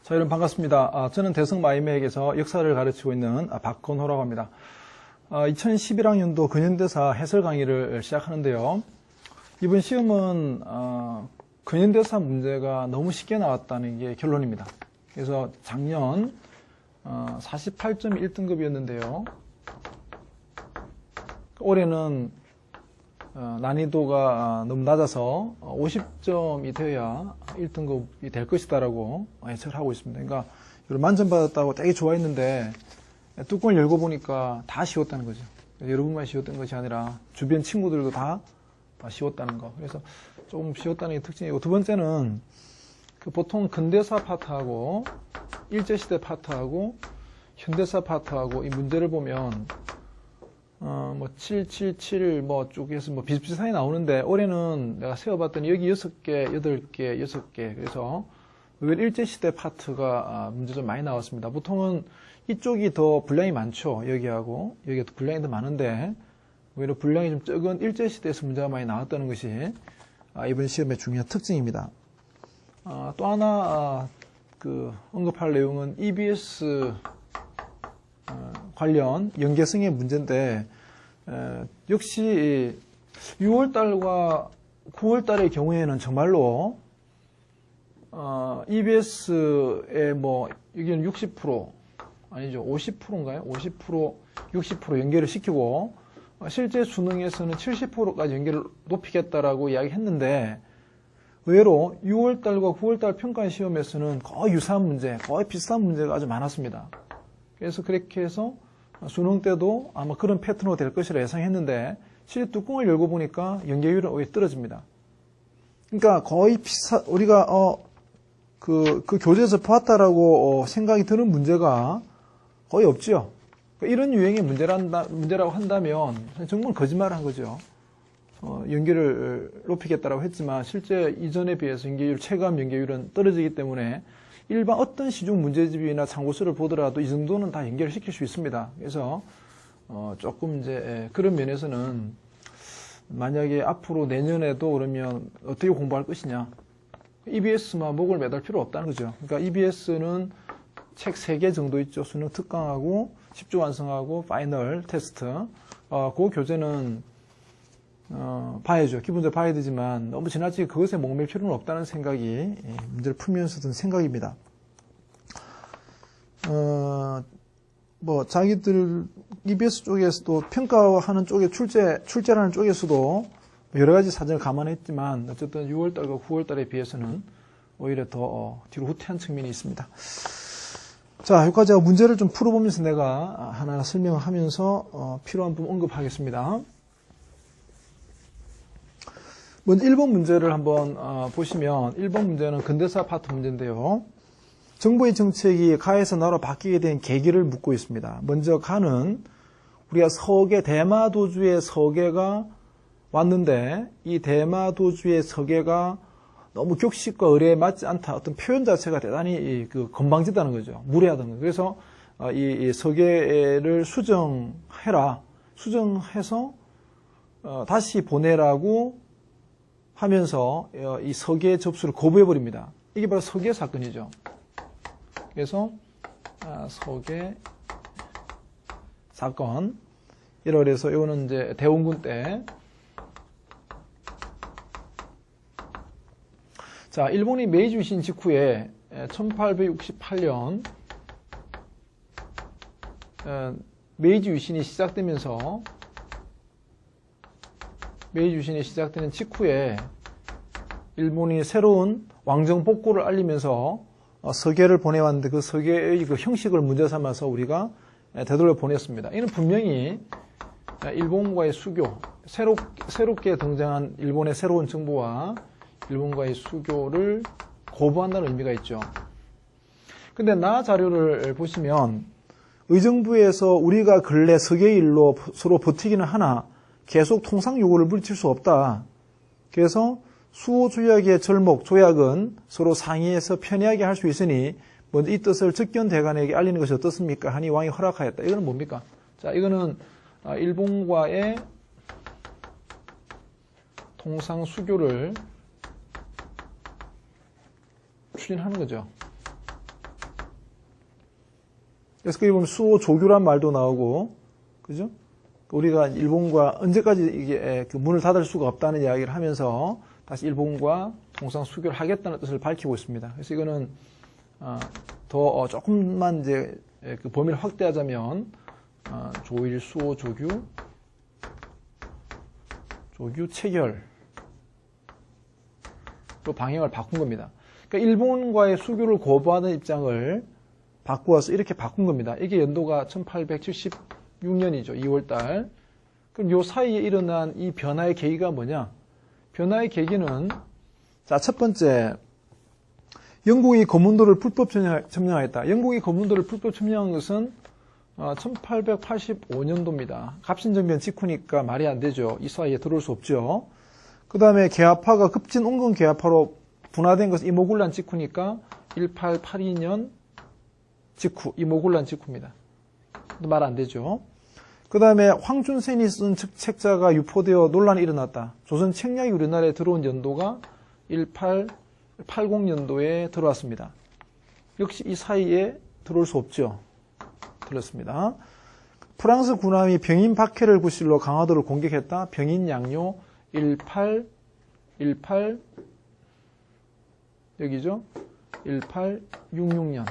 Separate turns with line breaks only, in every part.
자, 여러분 반갑습니다. 저는 대성마이맥에서 역사를 가르치고 있는 박건호라고 합니다. 2011학년도 근현대사 해설 강의를 시작하는데요. 이번 시험은 근현대사 문제가 너무 쉽게 나왔다는 게 결론입니다. 그래서 작년 48.1등급이었는데요. 올해는 난이도가 너무 낮아서 50점이 되어야 1등급이 될 것이다라고 예측을 하고 있습니다. 그러니까 만점받았다고 되게 좋아했는데 뚜껑을 열고 보니까 다 쉬웠다는 거죠. 여러분만 쉬웠던 것이 아니라 주변 친구들도 다 쉬웠다는 거. 그래서 조금 쉬웠다는 게 특징이고, 두 번째는 보통 근대사 파트하고 일제시대 파트하고 현대사 파트하고 이 문제를 보면 777 쭉 해서 비슷비슷하게 나오는데, 올해는 내가 세어봤더니 여기 6개, 8개, 6개. 그래서 의외로 일제시대 파트가 문제 좀 많이 나왔습니다. 보통은 이쪽이 더 분량이 많죠. 여기하고 여기가 더 분량이 더 많은데, 오히려 분량이 좀 적은 일제시대에서 문제가 많이 나왔다는 것이 이번 시험의 중요한 특징입니다. 또 하나 언급할 내용은 EBS 관련 연계성의 문제인데, 역시 6월달과 9월달의 경우에는 정말로 EBS의 여기는 60% 아니죠, 50%인가요? 50%, 60% 연계를 시키고 실제 수능에서는 70%까지 연계를 높이겠다라고 이야기했는데, 의외로 6월달과 9월달 평가 시험에서는 거의 유사한 문제, 거의 비슷한 문제가 아주 많았습니다. 그래서 그렇게 해서 수능 때도 아마 그런 패턴으로 될 것이라 예상했는데, 실제 뚜껑을 열고 보니까 연계율은 오히려 떨어집니다. 그러니까 거의 우리가 그 교재에서 보았다라고 생각이 드는 문제가 거의 없죠. 이런 유형의 문제라고 한다면 정말 거짓말을 한 거죠. 연계를 높이겠다라고 했지만 실제 이전에 비해서 체감 연계율은 떨어지기 때문에 일반 어떤 시중 문제집이나 참고서를 보더라도 이 정도는 다 연결을 시킬 수 있습니다. 그래서 조금 이제 그런 면에서는 만약에 앞으로 내년에도 그러면 어떻게 공부할 것이냐, EBS만 목을 매달 필요 없다는 거죠. 그러니까 EBS는 책 3개 정도 있죠. 수능 특강하고 10주 완성하고 파이널 테스트. 그 교재는 봐야죠. 기본적으로 봐야 되지만 너무 지나치게 그것에 목맬 필요는 없다는 생각이 문제를 풀면서 든 생각입니다. 자기들 EBS 쪽에서도 평가하는 쪽에 출제라는 쪽에서도 여러 가지 사정을 감안했지만 어쨌든 6월달과 9월달에 비해서는 오히려 더 뒤로 후퇴한 측면이 있습니다. 자, 여기까지 제가 문제를 좀 풀어보면서 내가 하나하나 설명을 하면서 필요한 부분 언급하겠습니다. 먼저 1번 문제를 한번 보시면, 1번 문제는 근대사 파트 문제인데요. 정부의 정책이 가에서 나로 바뀌게 된 계기를 묻고 있습니다. 먼저 가는 우리가 대마도주의 서계가 왔는데, 이 대마도주의 서계가 너무 격식과 의례에 맞지 않다. 어떤 표현 자체가 대단히 건방지다는 거죠. 무례하다는 거죠. 그래서 이 서계를 수정해라. 수정해서 다시 보내라고 하면서 이 서계 접수를 거부해버립니다. 이게 바로 서계 사건이죠. 그래서 서계 사건. 1월에서 이거는 이제 대원군 때. 자, 일본이 메이지 유신 직후에 1868년 메이지 유신이 시작되면서, 메이지 유신이 시작되는 직후에 일본이 새로운 왕정 복구를 알리면서 서계를 보내왔는데, 그 서계의 그 형식을 문제 삼아서 우리가 되돌려 보냈습니다. 이는 분명히 일본과의 수교, 새롭게 등장한 일본의 새로운 정부와 일본과의 수교를 거부한다는 의미가 있죠. 근데 자료를 보시면 의정부에서 우리가 근래 서계일로 서로 버티기는 하나 계속 통상 요구를 물칠 수 없다. 그래서 수호조약의 조약은 서로 상의해서 편의하게 할 수 있으니 먼저 이 뜻을 즉견대간에게 알리는 것이 어떻습니까? 하니 왕이 허락하였다. 이거는 뭡니까? 자, 이거는 일본과의 통상 수교를 추진하는 거죠. 그래서 거기 보면 수호 조규란 말도 나오고, 그죠? 우리가 일본과 언제까지 이게 그 문을 닫을 수가 없다는 이야기를 하면서 다시 일본과 통상 수교를 하겠다는 뜻을 밝히고 있습니다. 그래서 이거는 더 조금만 이제 그 범위를 확대하자면 조일, 수호, 조규 체결 또 방향을 바꾼 겁니다. 그러니까 일본과의 수교를 거부하는 입장을 바꾸어서 이렇게 바꾼 겁니다. 이게 연도가 1876년이죠. 2월달. 그럼 요 사이에 일어난 이 변화의 계기가 뭐냐? 변화의 계기는 자, 첫 번째 영국이 거문도를 불법 점령하였다. 영국이 거문도를 불법 점령한 것은 1885년도입니다. 갑신정변 직후니까 말이 안 되죠. 이 사이에 들어올 수 없죠. 그 다음에 계하파가 급진 온건 계하파로 분화된 것은 이모군란 직후니까 1882년 직후, 이모군란 직후입니다. 말 안 되죠. 그 다음에 황준센이 쓴 책자가 유포되어 논란이 일어났다. 조선 책략이 우리나라에 들어온 연도가 1880년도에 들어왔습니다. 역시 이 사이에 들어올 수 없죠. 틀렸습니다. 프랑스 군함이 병인 박해를 구실로 강화도를 공격했다. 병인 양요 18 여기죠. 1866년.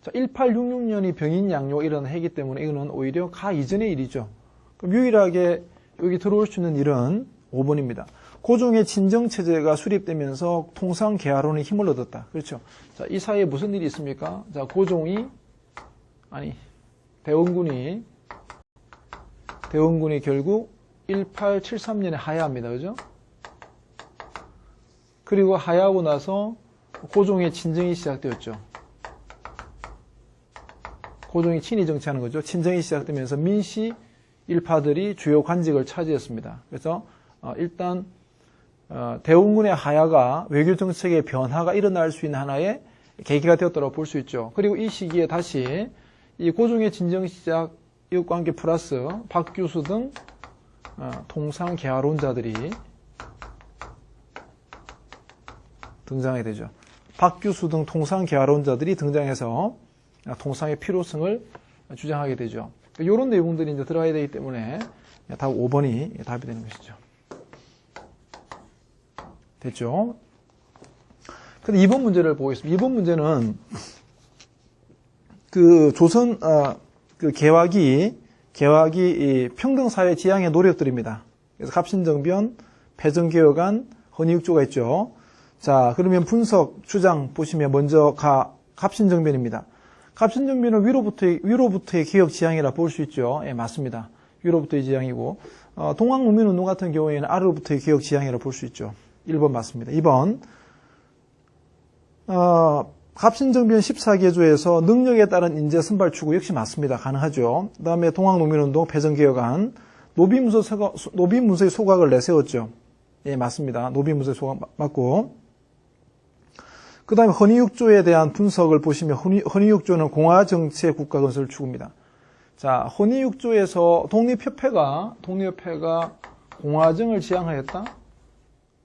자, 1866년이 병인 양요가 일어난 해이기 때문에 이거는 오히려 가 이전의 일이죠. 그럼 유일하게 여기 들어올 수 있는 일은 5번입니다. 고종의 친정체제가 수립되면서 통상계하론의 힘을 얻었다. 그렇죠. 자, 이 사이에 무슨 일이 있습니까? 자, 대원군이 결국 1873년에 하야합니다. 그죠? 그리고 하야하고 나서 고종의 친정이 시작되었죠. 고종이 친위 정치하는 거죠. 친정이 시작되면서 민씨 일파들이 주요 관직을 차지했습니다. 그래서 일단 대원군의 하야가 외교 정책의 변화가 일어날 수 있는 하나의 계기가 되었다고 볼 수 있죠. 그리고 이 시기에 다시 이 고종의 진정 시작 이웃관계 플러스 박규수 등 통상계하론자들이 등장하게 되죠. 박규수 등 통상계하론자들이 등장해서 통상의 필요성을 주장하게 되죠. 이런 내용들이 이제 들어가야 되기 때문에 답 5번이 답이 되는 것이죠. 됐죠? 근데 2번 문제를 보겠습니다. 2번 문제는 그 조선 그 개화기 평등사회 지향의 노력들입니다. 그래서 갑신정변, 패전개혁안, 헌의육조가 있죠. 자, 그러면 분석, 주장 보시면 먼저 갑신정변입니다. 갑신정변은 위로부터의 개혁 지향이라 볼 수 있죠. 예, 맞습니다. 위로부터의 지향이고, 동학농민운동 같은 경우에는 아래로부터의 개혁 지향이라 볼 수 있죠. 1번 맞습니다. 2번, 갑신정변 14개조에서 능력에 따른 인재 선발 추구 역시 맞습니다. 가능하죠. 그 다음에 동학농민운동, 패전개혁안, 노비문서의 소각을 내세웠죠. 예, 맞습니다. 노비문서의 소각 맞고, 그 다음에 헌의육조에 대한 분석을 보시면 헌의육조는 공화정치의 국가건설 추구입니다. 자, 헌의육조에서 독립협회가 공화정을 지향하였다?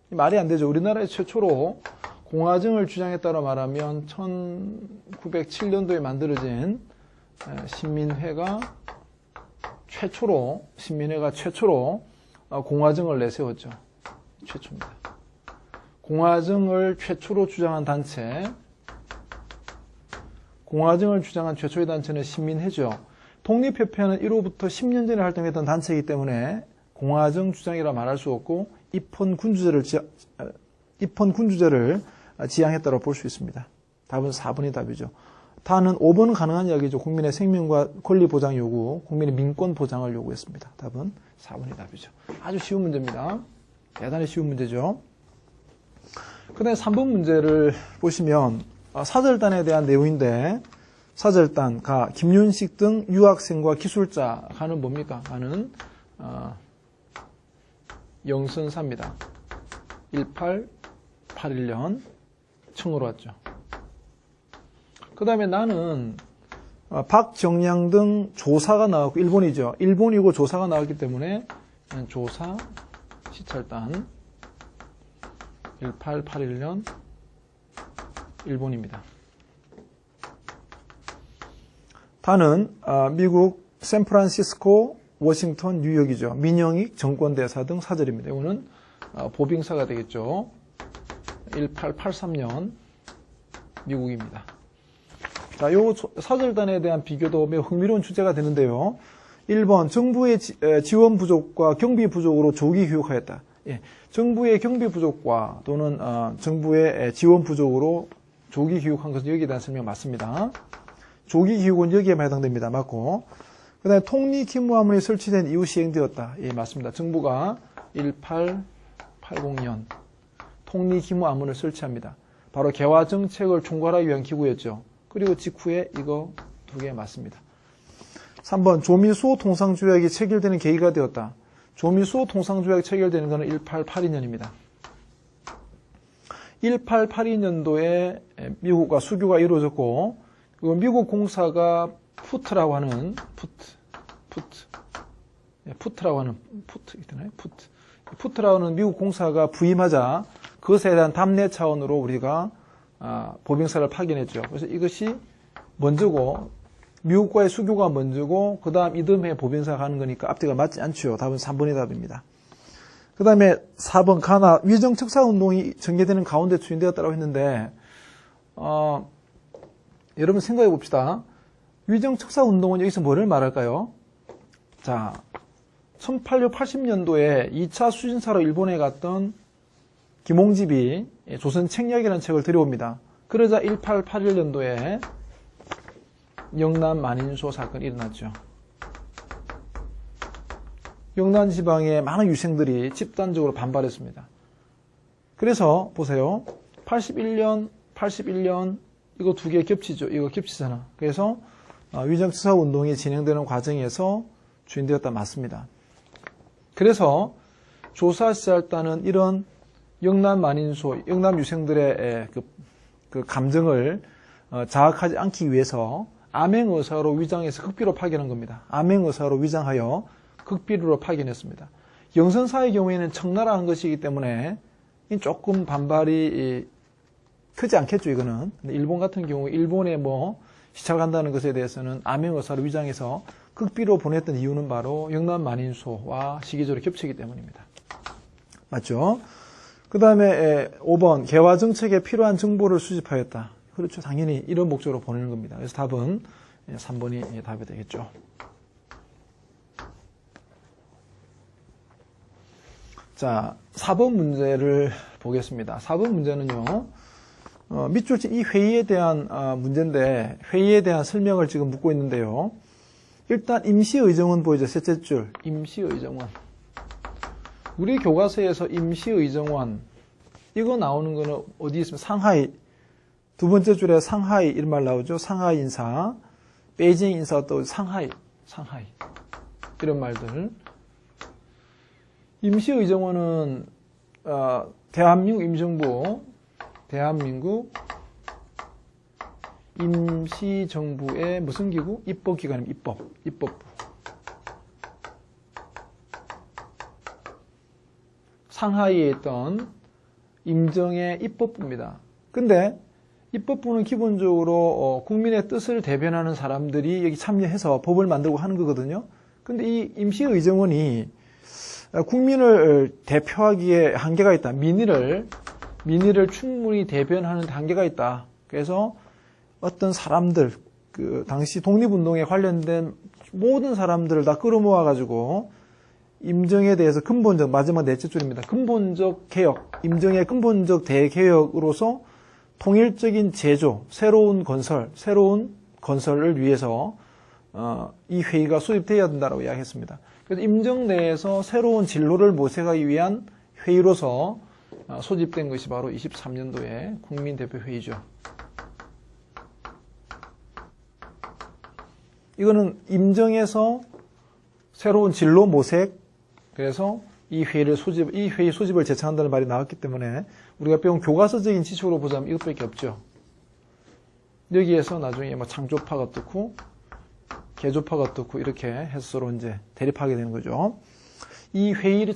말이 안 되죠. 우리나라에 최초로 공화정을 주장했다고 말하면 1907년도에 만들어진 신민회가 최초로 공화정을 내세웠죠. 최초입니다. 공화정을 최초로 주장한 단체, 공화정을 주장한 최초의 단체는 신민회죠. 독립협회는 1호부터 10년 전에 활동했던 단체이기 때문에 공화정 주장이라 말할 수 없고 입헌군주제를 지향했다고 볼 수 있습니다. 답은 4번이 답이죠. 다는 5번은 가능한 이야기죠. 국민의 생명과 권리 보장 요구, 국민의 민권 보장을 요구했습니다. 답은 4번이 답이죠. 아주 쉬운 문제입니다. 대단히 쉬운 문제죠. 그 다음에 3번 문제를 보시면 사절단에 대한 내용인데 사절단, 김윤식 등 유학생과 기술자 가는 뭡니까? 가는 영선사입니다. 1881년 청으로 왔죠. 그 다음에 나는 박정량 등 조사가 나왔고 일본이죠. 일본이고 조사가 나왔기 때문에 조사 시찰단 1881년 일본입니다. 다는 미국 샌프란시스코, 워싱턴, 뉴욕이죠. 민영익 정권대사 등 사절입니다. 이거는 보빙사가 되겠죠. 1883년 미국입니다. 자, 요 사절단에 대한 비교도 매우 흥미로운 주제가 되는데요. 1번 정부의 지원 부족과 경비 부족으로 조기 휴학하였다. 예, 정부의 경비 부족과 또는 정부의 지원 부족으로 조기 휴학한 것은 여기에 대한 설명 맞습니다. 조기 휴학은 여기에만 해당됩니다. 맞고. 그 다음에 통리기무화문이 설치된 이후 시행되었다. 예, 맞습니다. 정부가 1880년 통리기무화문을 설치합니다. 바로 개화정책을 총괄하기 위한 기구였죠. 그리고 직후에 이거 두 개 맞습니다. 3번 조미수호 통상조약이 체결되는 계기가 되었다. 조미수호 통상조약이 체결되는 것은 1882년입니다. 1882년도에 미국과 수교가 이루어졌고 미국 공사가 푸트라고 하는 푸트라고 하는 미국 공사가 부임하자 그것에 대한 답례 차원으로 우리가 보빙사를 파견했죠. 그래서 이것이 먼저고 미국과의 수교가 먼저고 그 다음 이듬해 보빙사가 가는 거니까 앞뒤가 맞지 않죠. 답은 3번이 답입니다. 그 다음에 4번 가나 위정척사운동이 전개되는 가운데 추진되었다고 했는데 여러분 생각해 봅시다. 위정척사운동은 여기서 뭐를 말할까요? 자, 1880년도에 2차 수진사로 일본에 갔던 김홍집이 조선책략이라는 책을 들여옵니다. 그러자 1881년도에 영남 만인소 사건이 일어났죠. 영남 지방의 많은 유생들이 집단적으로 반발했습니다. 그래서 보세요. 81년 이거 두 개 겹치죠. 이거 겹치잖아. 그래서 위정척사 운동이 진행되는 과정에서 주인되었다 맞습니다. 그래서 조사시찰단은 이런 영남 만인소, 영남 유생들의 그 감정을 자극하지 않기 위해서 암행의사로 위장해서 극비로 파견한 겁니다. 암행의사로 위장하여 극비로 파견했습니다. 영선사의 경우에는 청나라 한 것이기 때문에 조금 반발이 크지 않겠죠, 이거는. 근데 일본 같은 경우, 일본에 시찰 간다는 것에 대해서는 암행의사로 위장해서 극비로 보냈던 이유는 바로 영남 만인소와 시기적으로 겹치기 때문입니다. 맞죠? 그 다음에 5번 개화정책에 필요한 정보를 수집하였다. 그렇죠. 당연히 이런 목적으로 보내는 겁니다. 그래서 답은 3번이 답이 되겠죠. 자, 4번 문제를 보겠습니다. 4번 문제는요. 밑줄 이 회의에 대한 문제인데 회의에 대한 설명을 지금 묻고 있는데요. 일단 임시의정원 보이죠. 셋째 줄 임시의정원. 우리 교과서에서 임시의정원 이거 나오는 거는 어디 있으면 상하이 두 번째 줄에 상하이 이런 말 나오죠. 상하이 인사, 베이징 인사 또 상하이 이런 말들. 임시의정원은 대한민국 임정부 대한민국 임시정부의 무슨 기구? 입법기관입니다. 입법부. 상하이에 있던 임정의 입법부입니다. 근데 입법부는 기본적으로 국민의 뜻을 대변하는 사람들이 여기 참여해서 법을 만들고 하는 거거든요. 근데 이 임시의정원이 국민을 대표하기에 한계가 있다. 민의를 충분히 대변하는 한계가 있다. 그래서 어떤 사람들, 당시 독립운동에 관련된 모든 사람들을 다 끌어모아가지고 임정에 대해서 근본적, 마지막 넷째 줄입니다. 근본적 개혁, 임정의 근본적 대개혁으로서 통일적인 제조, 새로운 건설을 위해서 이 회의가 수립되어야 된다고 이야기했습니다. 그래서 임정 내에서 새로운 진로를 모색하기 위한 회의로서 소집된 것이 바로 23년도의 국민대표회의죠. 이거는 임정에서 새로운 진로 모색, 그래서 이 회의 소집을 제청한다는 말이 나왔기 때문에 우리가 배운 교과서적인 지식으로 보자면 이것밖에 없죠. 여기에서 나중에 창조파가 어떻고 개조파가 어떻고 이렇게 해서 서로 이제 대립하게 되는 거죠. 이 회의를